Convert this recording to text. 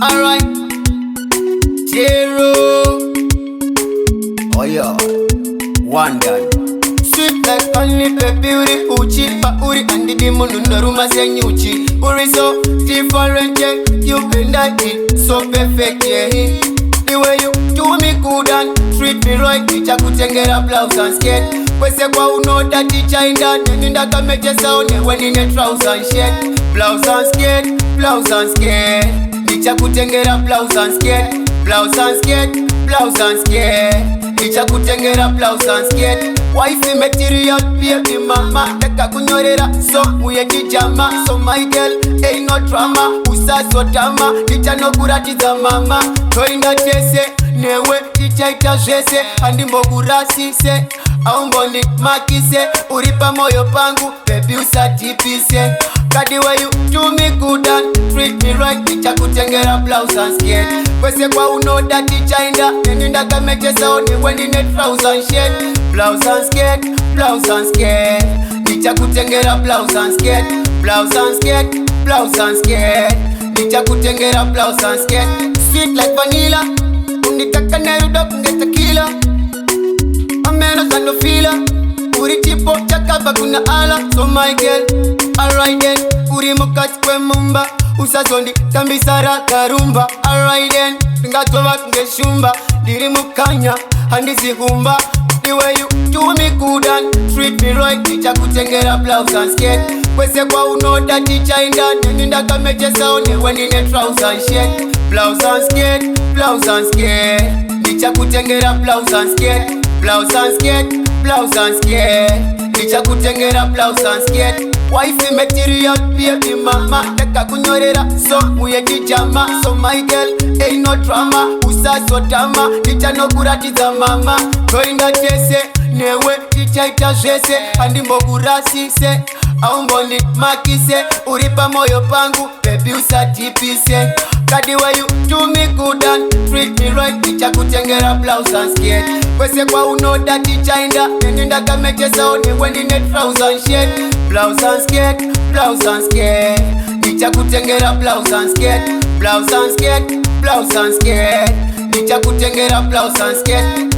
Alright, zero. Oh yeah, one done. Sweet like honey, baby, uri uchi, pa uri andi di munundo rumba senyuchi. Uri so different, yeah. You been that it so perfect, yeah. The way you do me good and treat me right, teacher could a blouse and skirt. Kwese kwa uno that teacher in that ninda kameje sound when in a trousers and shirt. Blouse and skirt, blouse and skirt. Teacher could a blouse and skirt, blouse and skirt, blouse and skirt. Teacher could a blouse and skirt. Wifey material, baby mama. Taka kunyorera, so muye kijama. So my girl, ain't no drama. Usa so tama, teacher no kuratiza mama. Toinda tese, newe teacher itajese. Andi mbokurasi se, au mbondi makise. Uripa moyo pangu, baby usatipise. Kadi way you do me good and treat me right. Teacher kutengera blouse and skirt. Kwese kwa uno that teacher inda neninda kameje sound when in a trousers and shirt. Blouse and skirt, blouse and skirt. Teacher kutengera blouse and skirt, blouse and skirt, blouse and skirt. Teacher kutengera blouse and skirt. Sweet like vanilla, unitaka neruda kungeta kila. Amena zando fila, uri tipo chakaba kuna ala. So my girl, alright then, uri mokati kwe mumba. Usazondi tambisara karumba. Alright then, ngatoba kungeshumba. Diri mukanya, handi zihumba. The way you do me good and treat me right. Teacher kutengera blouse and skirt. Kwese kwa uno that teacher inda neninda kameje sound when in a trousers and shirt. Blouse and skirt, blouse and skirt. Teacher kutengera blouse and skirt, blouse and skirt, blouse and skirt. Teacher kutengera blouse and skirt. Wifey material, baby mama. Taka kunyorera, so muye kijama. So my girl, ain't no drama. Usa so tama, teacher no kuratiza mama. Toinda tese, newe teacher itajese. Andi mbokurasi se, au mbondi makise. Uripa moyo pangu, baby usatipise. Kadi way you do me good and treat me right. Teacher kutengera blouse and skirt. Kwese kwa uno that teacher inda neninda kameje sound when in a trousers and shirt. Blouse and skirt, blouse and skirt. Teacher kutengera blouse and skirt, blouse and skirt, blouse and skirt. Teacher kutengera blouse and skirt.